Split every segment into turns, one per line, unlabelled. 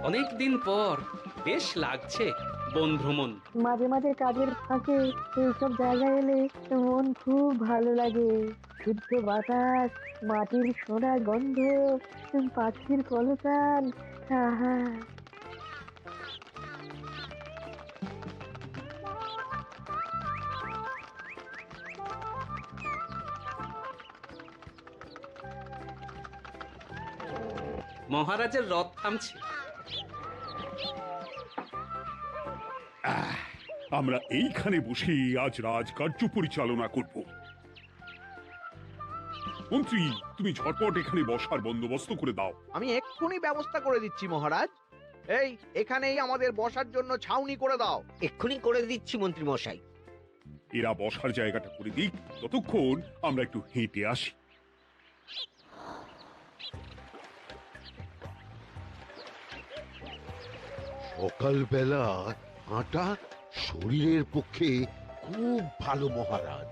অনেক দিন পর বেশ লাগছে বন ভ্রমণ।
মাঝে মাঝে কাজের ফাঁকে এইসব জায়গায় এলে মন খুব ভালো লাগে। শুদ্ধ বাতাস, মাটির সোনা গন্ধ, পাখির কলতান। আহা!
মহারাজের রথ থামছে।
আহ, আমরা এইখানে বসে আজ রাজকার্য পরিচালনা করব। মন্ত্রী, তুমি ঝটপট এখানে বসার বন্দোবস্ত করে দাও।
আমি এক্ষুনি ব্যবস্থা করে দিচ্ছি মহারাজ। এই এখানেই আমাদের বসার জন্য ছাউনি করে দাও।
এক্ষুনি করে দিচ্ছি মন্ত্রী মশাই।
এরা বসার জায়গাটা করে দিক, ততক্ষণ আমরা একটু হেঁটে আসি।
সকালবেলা হাঁটা শরীরের পক্ষে খুব ভালো মহারাজ।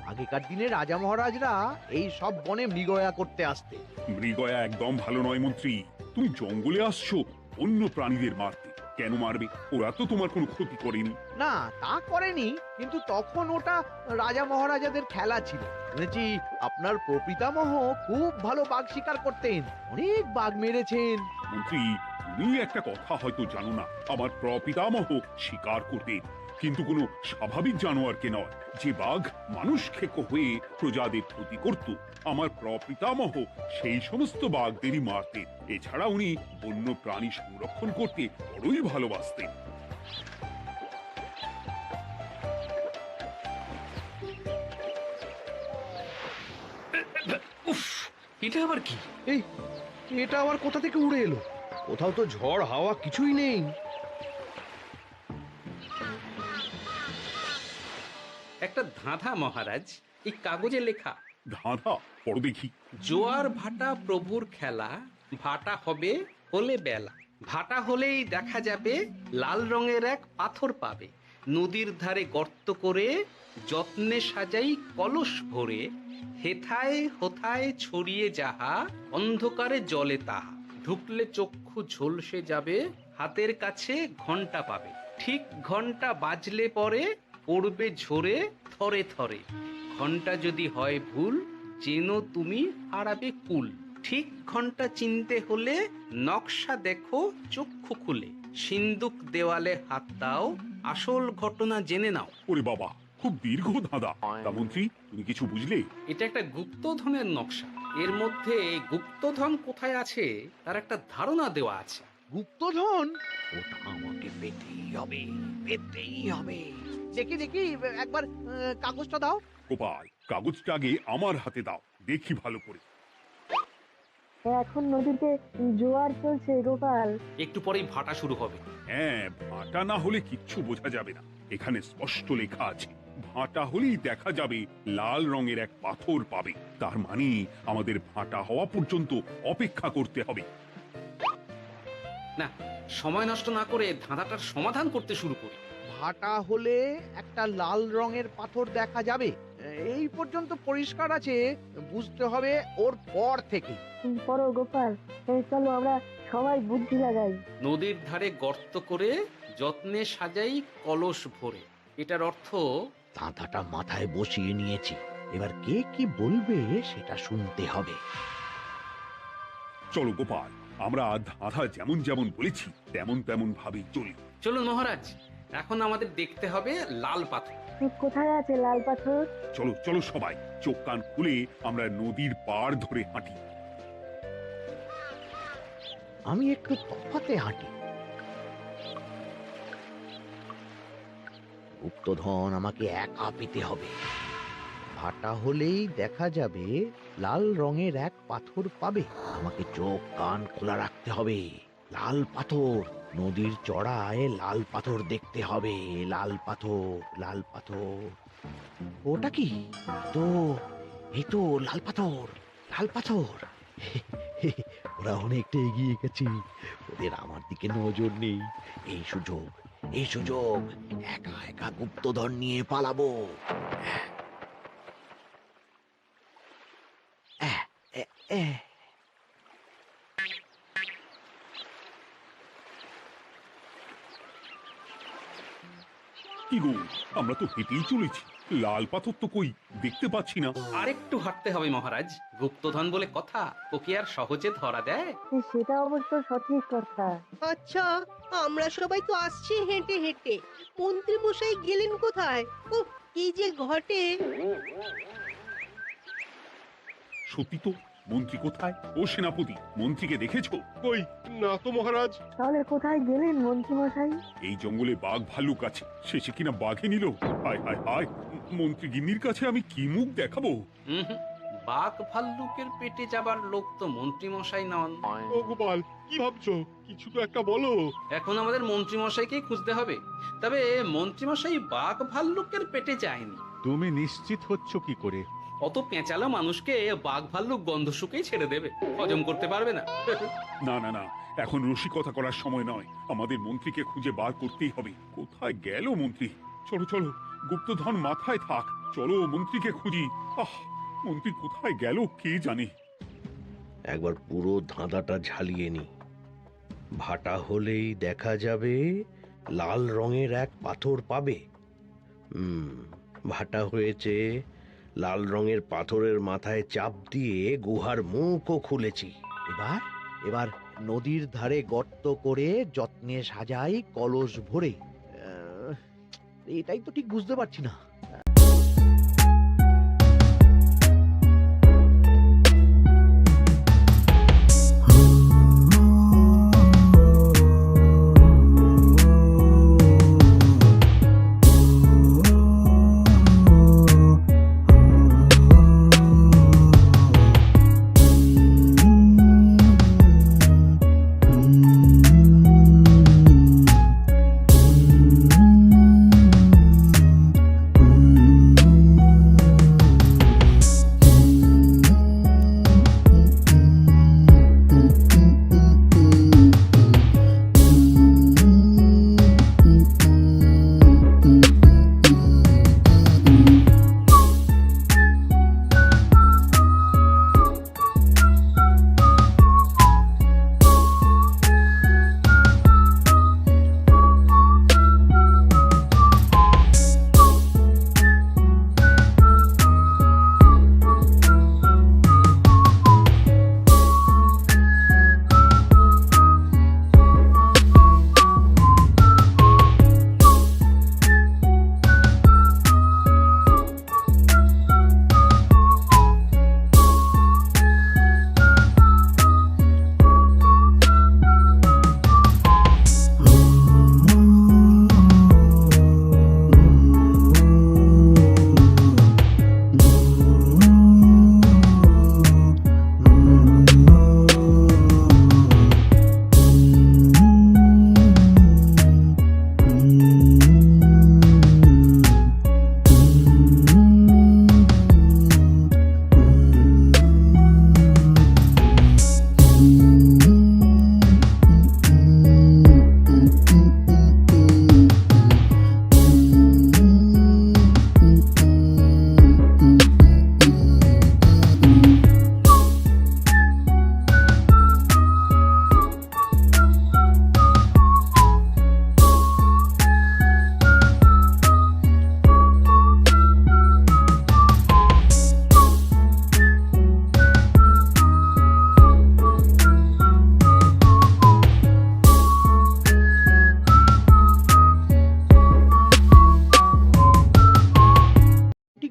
আগেকার দিনে রাজা মহারাজরা এই সব বনে মৃগয়া করতে আসতে।
মৃগয়া একদম ভালো নয় মন্ত্রী। তুমি জঙ্গলে আসছো অন্য প্রাণীদের মারতে। কেন মারবে? ওরা তো তোমার কোনো ক্ষতি করেনি।
না, তা করেনি, কিন্তু তখন ওটা রাজা মহারাজাদের খেলা ছিল। শুনেছি আপনার প্রপিতামহ খুব ভালো বাঘ শিকার করতেন, অনেক বাঘ মেরেছেন।
মন্ত্রী, তুমি একটা কথা হয়তো জানো না। আমার প্রপিতামহ শিকার করতেন, কিন্তু কোনো স্বাভাবিক জানোয়ারকে নয়। যে বাঘ মানুষ খেকো হয়ে প্রজাদের ক্ষতি করত, আমার প্রপিতামহ সেই সমস্ত বাঘদেরই মারতেন। এছাড়া উনি বন্য প্রাণী সংরক্ষণ করতে বড়ই ভালোবাসতেন।
উফ, এটা আবার কি?
এই এটা আবার কোথা থেকে উড়ে এলো? কোথাও তো ঝড় হাওয়া কিছুই নেই।
একটা ধাঁধা মহারাজ, এই কাগজে লেখা।
ধাঁধা পড়ো দেখি।
জোয়ার ভাটা প্রভুর খেলা, ভাটা হবে হলে বেলা। ভাটা হলেই দেখা যাবে লাল রঙের এক পাথর পাবে। নদীর ধারে গর্ত করে যত্নে সাজাই কলস ভরে। হেথায় হোথায় ছড়িয়ে যাহা, অন্ধকারে জলে তাহা। ঢুকলে চক্ষু ঝলসে যাবে, হাতের কাছে ঘন্টা পাবে। ঠিক ঘন্টা বাজলে পরে পড়বে ঝরে থরে থরে। ঘন্টা যদি হয় ভুল, যেন তুমি হারাবে কুল। ঠিক ঘন্টা চিনতে হলে নকশা দেখো চক্ষু খুলে। সিন্দুক দেওয়ালে হাত দাও, আসল ঘটনা জেনে নাও।
ওরে বাবা, খুব দীর্ঘ ধাঁধা। তা মন্ত্রী, তুমি কিছু বুঝলে?
এটা একটা গুপ্তধনের নকশা। এর মধ্যে গুপ্তধন কোথায় আছে তার একটা ধারণা দেওয়া আছে।
গুপ্তধন? ওটা আমাকে পেতেই হবে, পেতেই হবে। দেখি দেখি, একবার কাগজটা দাও।
গোপাল, কাগজটা আগে আমার হাতে দাও, দেখি ভালো করে।
এখন নদীতে জোয়ার চলছে গোপাল।
একটু পরেই ভাটা শুরু হবে।
হ্যাঁ, ভাটা না হলে কিচ্ছু বোঝা যাবে না। এখানে স্পষ্ট লেখা আছে, ভাটা হলেই দেখা যাবে লাল রঙের এক পাথর পাবে। তার মানে আমাদের ভাটা হওয়া পর্যন্ত অপেক্ষা করতে হবে।
না, সময় নষ্ট না করে ধাঁধাটার সমাধান করতে শুরু করি।
ভাটা হলে একটা লাল রঙের পাথর দেখা যাবে, এই পর্যন্ত পরিষ্কার আছে। বুঝতে হবে ওর পর থেকে।
পড়ো গোপাল, এই চলো আমরা সবাই বুদ্ধি লাগাই।
নদীর ধারে গর্ত করে যত্নে সাজাই কলস ভরে। এটার অর্থ
ধাঁধাটা মাথায় বসিয়ে নিয়েছি, এবার কে কি বলবে সেটা শুনতে হবে।
চলো গোপাল, আমরা ধাঁধা যেমন যেমন বলেছি তেমন তেমন ভাবেই চলি।
চলুন মহারাজ, এখন আমাদের দেখতে হবে লাল পাথর।
কোথায় আছে লাল পাথর?
চলো চলো সবাই, চোখ কান খুলে আমরা নদীর পাড় ধরে হাঁটি।
আমি একটু তফাতে হাঁটি। গুপ্তধন আমাকে একা পেতে হবে। ভাটা হলেই দেখা যাবে লাল রঙের এক পাথর পাবে। আমাকে চোখ কান খোলা রাখতে হবে। লাল পাথর, নদীর চড়ায় লাল পাথর দেখতে হবে। লাল পাথর, লাল পাথর। ওটা কি? তো এই তো লাল পাথর, লাল পাথর। ওরা অনেকটা এগিয়ে গেছে, ওদের আমার দিকে নজর নেই। এই সুযোগ, এই সুযোগ, একা একা গুপ্তধন নিয়ে পালাবো।
কি গো, আমরা তো হেঁটেই চলেছি, লাল পাথর তো কই দেখতে পাচ্ছি না।
আরেকটু হাঁটতে হবে মহারাজ, গুপ্তধন বলে কথা, ও কি আর সহজে ধরা দেয়?
সেটা অবশ্য সঠিক কথা।
আচ্ছা, আমরা সবাই তো আসছি হেঁটে হেঁটে, মন্ত্রী মশাই গেলেন কোথায়? ও কি যে ঘটে!
সত্যি তো, মন্ত্রী কোথায়? ও সেনাপতি, মন্ত্রীকে দেখেছো?
কই, না তো মহারাজ।
তাহলে কোথায় গেলেন মন্ত্রী মশাই?
এই জঙ্গলে বাঘ ভাল্লুক আছে, শেষে কিনা বাঘে নিল। হায় হায় হায়, মন্ত্রী গিন্নির কাছে আমি কি মুখ দেখাবো?
হুম, বাঘ ভাল্লুকের পেটে যাবার লোক তো মন্ত্রী মশাই নন।
ও গোপাল, কি ভাবছো? কিছু তো একটা বলো।
এখন আমাদের মন্ত্রী মশাইকেই খুঁজতে হবে। তবে মন্ত্রী মশাই বাঘ ভাল্লুকের পেটে যায়নি।
তুমি নিশ্চিত হচ্ছ কি করে?
অত পেঁচালো মানুষকে বাঘ ভাল্লুক গন্ধ শুকেই ছেড়ে দেবে, হজম করতে পারবে না।
না না না, এখন রসিকতা করার সময় নয়, আমাদের মন্ত্রীকে খুঁজে বার করতেই হবে। কোথায় গেল মন্ত্রী? চলো চলো, গুপ্তধন মাথায় থাক, চলো মন্ত্রীকে খুঁজি। আহ, মন্ত্রী কোথায় গেল কে জানে।
একবার পুরো ধাঁধাটা ঝালিয়ে নি। ভাটা হলেই দেখা যাবে লাল রঙের এক পাথর পাবে। ভাটা হয়েছে, লাল রঙের পাথরের মাথায় চাপ দিয়ে গুহার মুখও খুলেছি। এবার এবার নদীর ধারে গর্ত করে যত্নে সাজাই কলস ভরে। এটাই তো ঠিক বুঝতে পারছি না।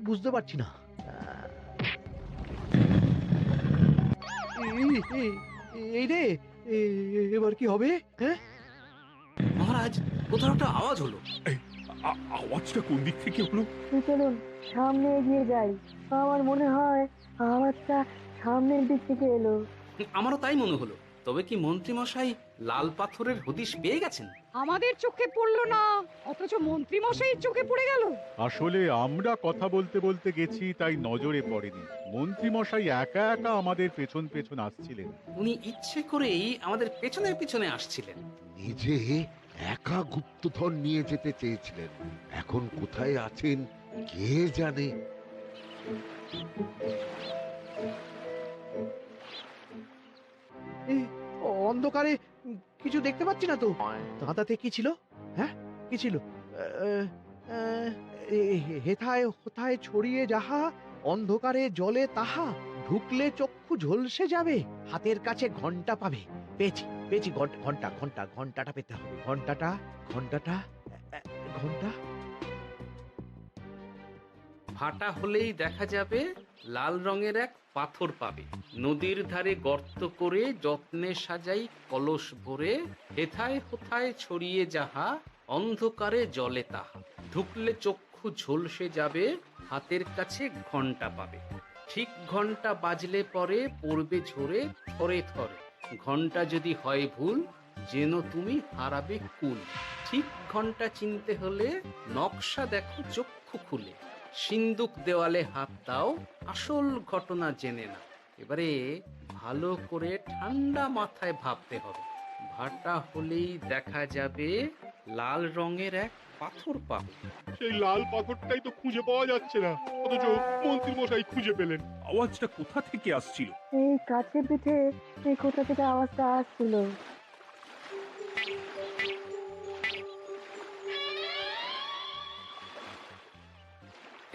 বুঝতে পারছি না। এই রে, এবার কি হবে? হ্যাঁ
মহারাজ, কোথাও একটা আওয়াজ হলো।
আওয়াজটা কোন দিক থেকে হলো?
চলুন সামনে এগিয়ে যাই। আমার মনে হয় আওয়াজটা সামনের দিক থেকে এলো।
আমারও তাই মনে হলো। তবে কি মন্ত্রী মশাই লাল পাথরের হদিশ পেয়ে গেছেন?
আমাদের চোখে পড়লো না, অথচ মন্ত্রী মশাইয়ের চোখে পড়ে গেল।
আসলে আমরা কথা বলতে বলতে গেছি, তাই নজরে পড়েনি। মন্ত্রী মশাই একা একা আমাদের পেছন পেছন আসছিলেন।
উনি ইচ্ছে করেই আমাদের পেছনে পেছনে আসছিলেন।
নিজে একা গুপ্তধন নিয়ে যেতে চেয়েছিলেন, এখন কোথায় আছেন কে জানে।
অন্ধকারে কিছু দেখতে পাচ্ছি না তো। দাঁতাতে কি ছিল? হ্যাঁ, কি ছিল? আহ, আহ, হেথায় হোথায় ছড়িয়ে যাহা, অন্ধকারে জলে তাহা, ঢুকলে চক্ষু ঝলসে যাবে, হাতের কাছে ঘন্টা পাবে। পেয়েছি পেয়েছি, ঘন্টা ঘন্টা ঘন্টাটা পেতে হবে। ঘন্টাটা ঘন্টাটা ঘন্টা।
ভাটা হলেই দেখা যাবে লাল রঙের এক পাথর পাবে, নদীর ধারে গর্ত করে যত্নে সাজাই কলস ভরে, হেথায় হোথায় ছড়িয়ে যাহা, অন্ধকারে জলে তাহা, ঢুকলে চক্ষু ঝলসে যাবে, হাতের কাছে ঘন্টা পাবে। ঠিক ঘন্টা বাজলে পরে পড়বে ঝরে থরে থরে, ঘন্টা যদি হয় ভুল যেন তুমি হারাবে কুল। ঠিক ঘন্টা চিনতে হলে নকশা দেখো চক্ষু খুলে, সিন্দুক দেওয়ালে হাত দাও, আসল ঘটনা জেনে না। এবারে ভালো করে ঠান্ডা মাথায় ভাবতে হবে। ভাটা হলেই দেখা যাবে লাল রঙের এক পাথর পাবে।
সেই লাল পাথরটাই তো খুঁজে পাওয়া যাচ্ছে না, অথচ মন্ত্রী মশাই খুঁজে পেলেন।
আওয়াজটা কোথা থেকে আসছিল?
এই কাছে পিঠে এই কোথা থেকে আওয়াজটা আসছিল।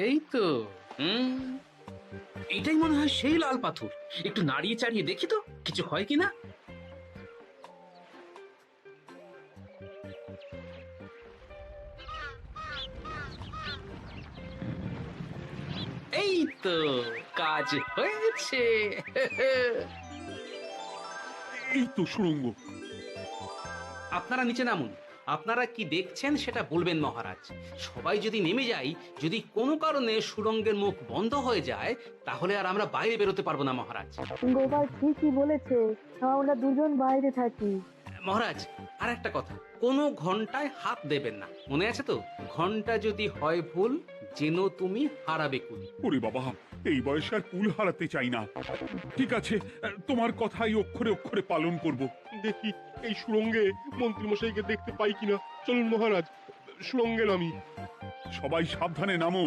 এই তো এটাই মনে হয় সেই লাল পাথর। একটু নাড়িয়ে চাড়িয়ে দেখি তো কিছু হয় কিনা। এই তো কাজ হয়েছে।
এই তো সুড়ঙ্গ।
আপনারা নিচে নামুন। আপনারা কি দেখছেন সেটা বলবেন মহারাজ। সবাই যদি নেমে যাই, যদি কোনো কারণে সুড়ঙ্গের মুখ বন্ধ হয়ে যায়, তাহলে আর আমরা বাইরে বেরোতে পারবো না মহারাজ।
গোপাল ঠিকই বলেছে, আমরা দুজন বাইরে থাকি।
মহারাজ, আর একটা কথা, কোনো ঘন্টায় হাত দেবেন না, মনে আছে তো? ঘন্টা যদি হয় ভুল যেন তুমি হারাবে কুল।
ওরে বাবা, এই বয়সে আর কুল হারাতে চাই না। ঠিক আছে, তোমার কথাই অক্ষরে অক্ষরে পালন করব।
দেখি এই সুড়ঙ্গে মন্ত্রী মশাইকে দেখতে পাই কিনা। চলুন মহারাজ, সুড়ঙ্গে নামি।
সবাই সাবধানে নামো।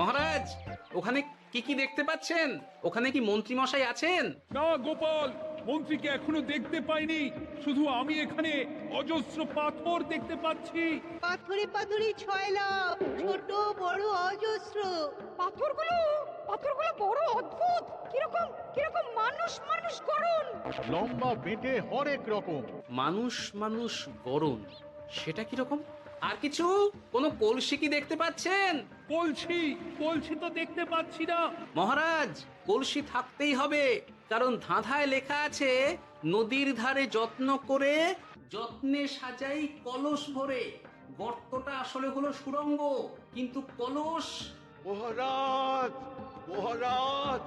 মহারাজ, ওখানে কি কি দেখতে পাচ্ছেন? ওখানে কি মন্ত্রী মশাই আছেন?
না গোপাল, মন্ত্রীকে এখনো দেখতে পাইনি। শুধু আমি এখানে অজস্র পাথর দেখতে পাচ্ছি।
পাথরে পাথরে ছয় লাভ, ছোট বড় অজস্র।
পাথরগুলো বড় অদ্ভুত, কিরকম কিরকম মানুষ মানুষ করুন।
লম্বা বেঁটে হরেক রকম।
মানুষ মানুষ গরম, সেটা কিরকম? আর কিছু? কোনো কলসি কি দেখতে পাচ্ছেন?
কলসি তো দেখতে পাচ্ছি না।
মহারাজ, কলসি থাকতেই হবে, কারণ ধাঁধায় লেখা আছে নদীর ধারে যত্ন করে যত্নে সাজাই কলস ভরে। গর্তটা আসলে হলো সুড়ঙ্গ, কিন্তু কলস।
মহারাজ, মহারাজ,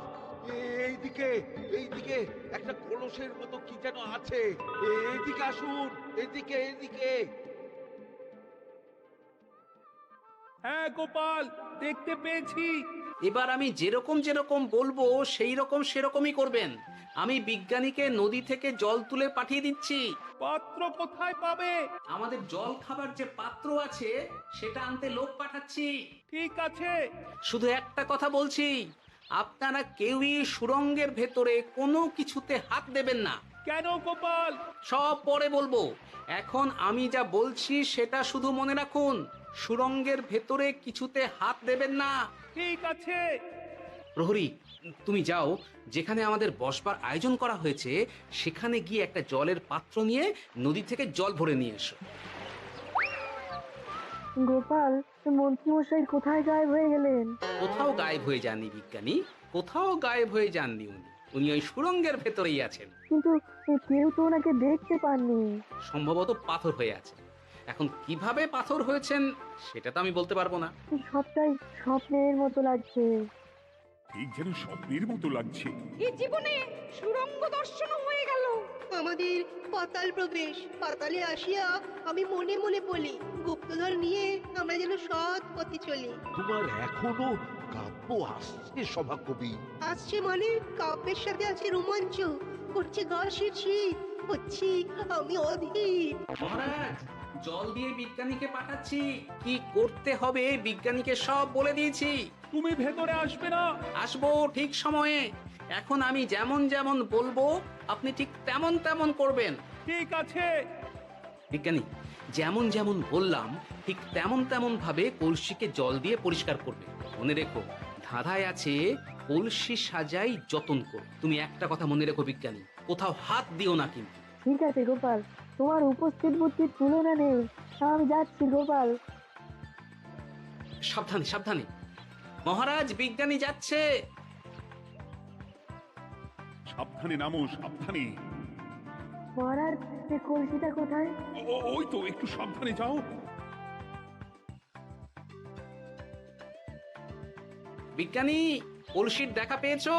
এইদিকে এইদিকে একটা কলসের মতো কি যেন আছে। এইদিকে আসুন, এদিকে এদিকে।
হ্যাঁ গোপাল, দেখতে পেয়েছি।
এবার আমি যেরকম যেরকম বলবো সেই রকম সেরকমই করবেন। আমি বিজ্ঞানীকে নদী থেকে জল তুলে পাঠিয়ে দিচ্ছি।
পাত্র কোথায় পাবে?
আমাদের জল খাবার যে পাত্র আছে সেটা আনতে লোক পাঠাচ্ছি।
ঠিক আছে।
শুধু একটা কথা বলছি, আপনারা কেউই সুড়ঙ্গের ভেতরে কোনো কিছুতে হাত দেবেন না।
কেন গোপাল?
সব পরে বলবো, এখন আমি যা বলছি সেটা শুধু মনে রাখুন। সুড়ঙ্গের ভেতরে কিছুতে হাত দেবেন না।
ঠিক আছে।
প্রহরী, তুমি যাও, যেখানে আমাদের বসবার আয়োজন করা হয়েছে সেখানে গিয়ে একটা জলের পাত্র নিয়ে নদী থেকে জল ভরে নিয়ে এসো।
গোপাল, মন্ত্রীমশাই কোথায় গায়েব হয়ে গেলেন?
কোথাও গায়েব হয়ে যাননি বিজ্ঞানী, কোথাও গায়েব হয়ে যাননি উনি। উনি ওই সুড়ঙ্গের ভেতরেই আছেন।
কিন্তু কেউ তো ওনাকে দেখতে পাননি।
সম্ভবত পাথর হয়ে আছে। এখন কিভাবে পাথর হয়েছেন সেটা তো আমি বলতে পারবো না।
সবটাই স্বপ্নের মতো লাগছে।
ঠিক যেন স্বপ্নের মতো লাগছে।
এই জীবনে সুড়ঙ্গ দর্শন হয়ে গেল।
আমাদের পাতাল প্রবেশ। পাতালে আসিয়া আমি মনে মনে বলি, গুপ্তধন নিয়ে আমরা যেন সৎ পথে চলি।
তোমার এখনো কাব্য আসছে সভাকবি?
আসছে মানে কাব্যের সাথে আছে রোমাঞ্চ। করছে গা শীত হচ্ছি আমি অধীর।
মহারাজ জল দিয়ে বিজ্ঞানীকে পাঠাচ্ছি, কি করতে হবে বিজ্ঞানীকে সব বলে দিয়েছি।
তুমি ভেতরে আসবে না?
আসবো ঠিক সময়ে। এখন আমি যেমন যেমন বলবো আপনি ঠিক তেমন তেমন করবেন।
ঠিক আছে।
বিজ্ঞানী যেমন যেমন বললাম ঠিক তেমন তেমন ভাবে কলসিকে জল দিয়ে পরিষ্কার করবে। মনে রেখো ধাঁধায় আছে কলসি সাজাই যতন কর। তুমি একটা কথা মনে রেখো বিজ্ঞানী, কোথাও হাত দিও না কিন্তু।
ঠিক আছে গোপাল, তোমার উপস্থিত বুদ্ধির তুলনা নেই। আমি যাচ্ছি গোপাল।
সাবধানে সাবধানে। মহারাজ বিজ্ঞানী যাচ্ছে।
সাবধানে নামো, সাবধানে।
মহারাজ, এই কলসিটা কোথায়?
ওই তো, একটু সাবধানে যাও।
বিজ্ঞানী কলসির দেখা পেয়েছো?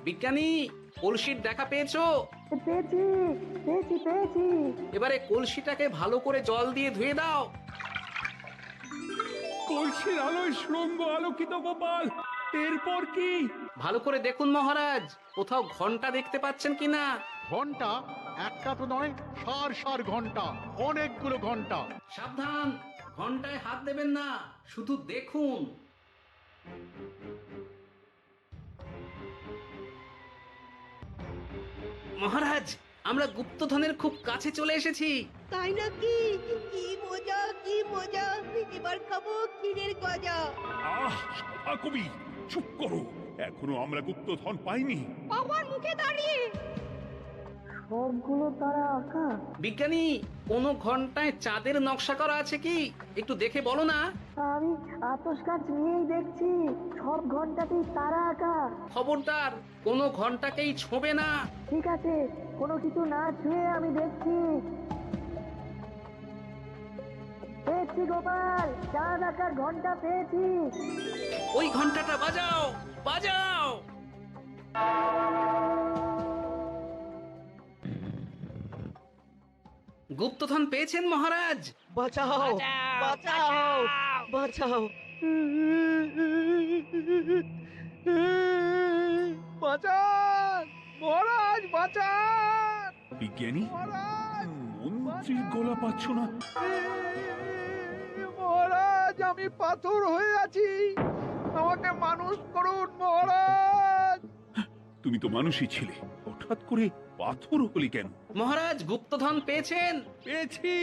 বিজ্ঞানী কলসির দেখা পেয়েছো?
পেয়েছি পেয়েছি পেয়েছি।
এবারে কলসিটাকে ভালো করে জল দিয়ে ধুয়ে দাও।
কলসির আলোয় সুড়ঙ্গ আলোকিত গোপাল। এরপর কি?
ভালো করে দেখুন মহারাজ, কোথাও ঘন্টা দেখতে পাচ্ছেন কিনা।
ঘন্টা? একটা তো নয়, সার সার ঘন্টা, অনেকগুলো ঘন্টা।
সাবধান, ঘন্টায় হাত দেবেন না, শুধু দেখুন। মহারাজ আমরা গুপ্তধনের খুব কাছে চলে এসেছি।
তাই নাকি? কি মজা কি মজা, এবার খাবো ক্ষীরের গজা।
সভা কবি চুপ করো, এখনো আমরা গুপ্তধন পাইনি।
আমার মুখে দাঁড়িয়ে
সবগুলো তারা আঁকা।
বিজ্ঞানী কোন ঘন্টায় চাঁদের নকশা করা আছে কি, একটু দেখে বলো না।
আমি আতস কাজ নিয়েই দেখছি, সব ঘন্টাতেই তারা আঁকা।
খবরদার কোনো ঘন্টাকেই ছোঁবে না।
ঠিক আছে, কোনো কিছু না ছুঁয়ে আমি দেখছি। পেয়েছি গোপাল, চাঁদ আঁকার ঘন্টা পেয়েছি।
ওই ঘন্টাটা বাজাও বাজাও। গুপ্তধন পেয়েছেন মহারাজ।
বাঁচাও বাঁচাও বাঁচাও
বাঁচান মহারাজ।
বাঁচান
বিজ্ঞানী
মহারাজ
মন্ত্রীর গলা পাচ্ছ না?
মহারাজ আমি পাথর হয়ে আছি আমাকে মানুষ করুন মহারাজ।
তুমি তো মানুষই ছিলে, হঠাৎ করে পাথর হলি কেন?
মহারাজ গুপ্তধন পেয়েছেন?
পেয়েছি,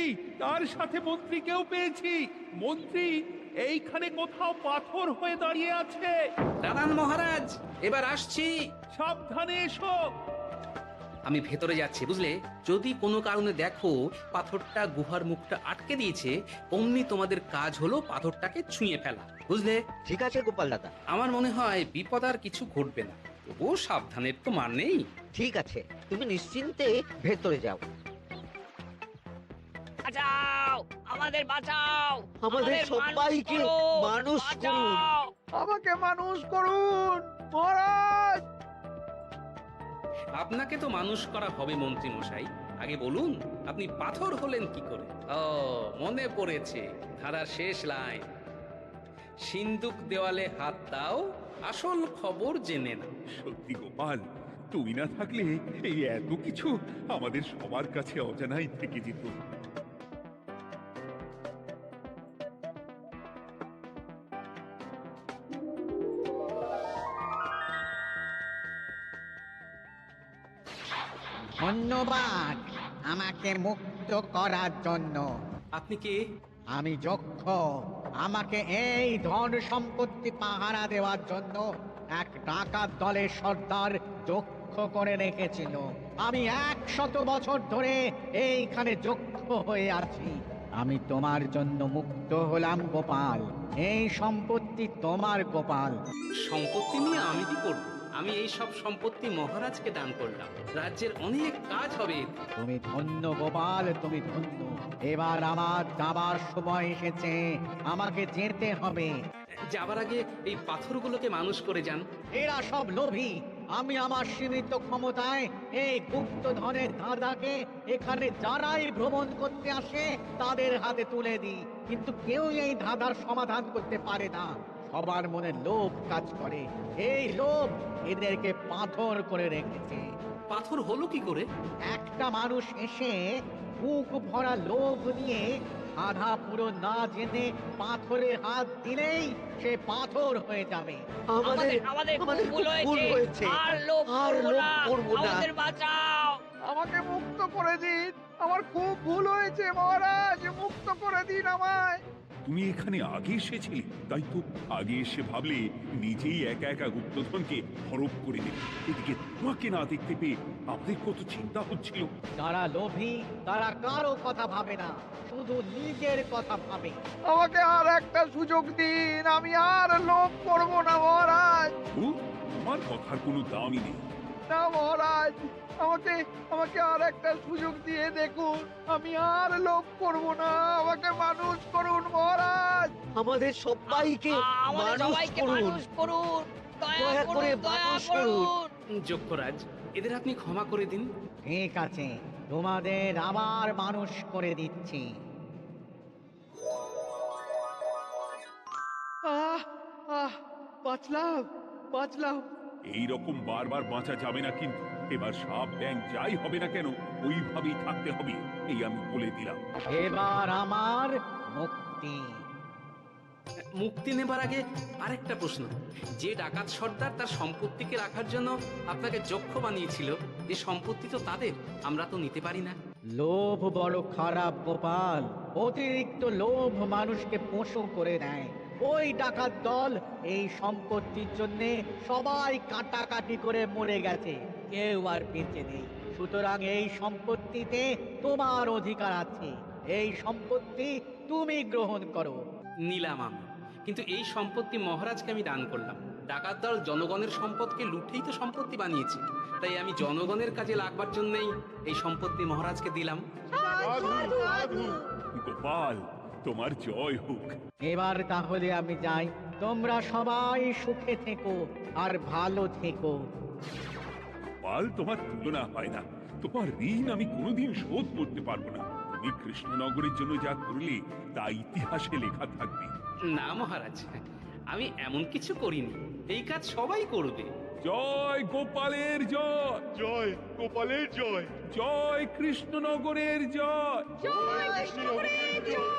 তার সাথে মন্ত্রীকেও পেয়েছি। মন্ত্রী এইখানে কোথাও পাথর হয়ে দাঁড়িয়ে আছে।
দাঁড়ান মহারাজ, এবার আসছি।
সাবধানে এসো।
আমি ভেতরে যাচ্ছি, বুঝলে? যদি কোনো কারণে দেখো পাথরটা গুহার মুখটা আটকে দিয়েছে, অমনি তোমাদের কাজ হলো পাথরটাকে ছুঁয়ে ফেলা, বুঝলে?
ঠিক আছে গোপাল দাদা।
আমার মনে হয় বিপদ আর কিছু ঘটবে না, তবুও সাবধানের তো মান নেই।
ঠিক আছে, তুমি নিশ্চিন্তে ভেতরে যাও।
বাঁচাও, আমাদের বাঁচাও,
আমাদের সবাইকে মানুষ করুন।
আমাকে মানুষ করুন মহারাজ।
আপনাকে তো মানুষ করা হবে মন্ত্রী মশাই। আগে বলুন, আপনি পাথর হলেন কি করে? ও, মনে পড়েছে ধারার শেষ লাইন, সিন্দুক দেওয়ালে হাত দাও, আসল খবর জেনে না।
সত্যি গোপাল, তুমি না থাকলে এই এত কিছু আমাদের সবার কাছে অজানাই থেকে যেত।
ধন্যবাদ আমাকে মুক্ত করার জন্য।
আপনি কে?
আমি যক্ষ। আমাকে এই ধন সম্পত্তি পাহারা দেওয়ার জন্য এক ডাকাত দলের সর্দার যক্ষ করে রেখেছিল। আমি 100 বছর ধরে এইখানে যক্ষ হয়ে আছি। আমি তোমার জন্য মুক্ত হলাম গোপাল। এই সম্পত্তি তোমার গোপাল।
সম্পত্তি নিয়ে আমি কি করব? আমি এই সব সম্পত্তি মহারাজকে দান করলাম, রাজ্যের অনেক কাজ হবে।
তুমি ধন্য গোপাল, তুমি ধন্য। এবার আমার যাবার সময় এসেছে, আমাকে যেতে হবে।
যাবার আগে এই পাথরগুলোকে মানুষ করে যান।
এরা সব লোভী। আমি আমার সীমিত ক্ষমতায় এই গুপ্ত ধনের ধাঁধাকে এখানে যারাই ভ্রমণ করতে আসে তাদের হাতে তুলে দিই, কিন্তু কেউ এই ধাঁধার সমাধান করতে পারে না। সবার মনে লোভ কাজ করে, এই লোভ এদেরকে পাথর করে রেখেছে।
পাথর হলো কি করে?
একটা মানুষ এসে বুক ভরা লোভ নিয়ে আধা পুরো না জেনে পাথরে হাত দিলেই সে পাথর হয়ে যাবে।
আমাদের ভুল হয়েছে, আর লোভ করব না, আমাদের বাঁচাও।
আমাকে মুক্ত করে দিন, আমার খুব ভুল হয়েছে মহারাজ, মুক্ত করে দিন আমায়।
তুমি এখানে আগে এসেছিলে, তাই তো আগে এসে ভাবলে নিজেই একা একা গুপ্তধনকে হরপ করে দেবে। এদিকে তোমাকে না দেখতে পেয়ে আমাদের কত চিন্তা হচ্ছিল।
যারা লোভী তারা কারো কথা ভাবে না, শুধু নিজের কথা ভাবে। আমাকে আর একটা সুযোগ দিন, আমি আর লোভ করব না মহারাজ।
ও, তোমার কথার কোনো দামই নেই।
না মহারাজ, আমাকে আমাকে আর একটা সুযোগ দিয়ে দেখুন, আমি আর লোভ করব না। আমাকে মানুষ করুন মহারাজ।
আমাদের সবাইকে
মানুষ করুন, দয়া করে মানুষ করুন।
যক্ষরাজ, এদের আপনি ক্ষমা করে দিন।
ঠিক আছে, তোমাদের আবার মানুষ করে দিচ্ছি। বাঁচলাম।
এই রকম বারবার বাঁচা যাবে না, কিন্তু এবার সাপ ব্যাং যাই হবে না কেন ওইভাবেই থাকতে হবে, এই আমি বলে দিলাম।
এবার আমার মুক্তি।
মুক্তি নেবার আগে আরেকটা প্রশ্ন, যে ডাকাত সর্দার তার সম্পত্তিকে রাখার জন্য আপনাকে যক্ষ বানিয়েছিল, এই সম্পত্তি তো তাদের, আমরা তো নিতে পারি না।
লোভ বড় খারাপ গোপাল, অতিরিক্ত লোভ মানুষকে পশু করে দেয়। ওই ডাকাত দল এই সম্পত্তির জন্য সবাই কাটাকাটি করে মরে গেছে, কেউ আর বেঁচে নেই। সুতরাং এই সম্পত্তিতে তোমার অধিকার আছে, এই সম্পত্তি তুমি গ্রহণ করো।
নিলাম আমি, কিন্তু এই সম্পত্তি মহারাজকে আমি দান করলাম। ডাকাত দল জনগণের সম্পদকে লুটেই তো সম্পত্তি বানিয়েছে, তাই আমি জনগণের কাজে লাগবার জন্যই এই সম্পত্তি মহারাজকে দিলাম।
গোপাল, তোমার জয় হোক।
এবার তাহলে আমি যাই, তোমরা সবাই সুখে থেকো আর ভালো থেকো।
গোপাল, তোমার তুলনা হয় না। তোমার ঋণ আমি কোনোদিন শোধ করতে পারবো না। তুমি কৃষ্ণনগরের জন্য যা করলে তা ইতিহাসে লেখা থাকবে।
না মহারাজ, আমি এমন কিছু করিনি, এই কাজ সবাই করবে।
জয় গোপালের জয়,
জয় গোপালের জয়,
জয় কৃষ্ণনগরের জয়।
জয় কৃষ্ণনগরের জয়।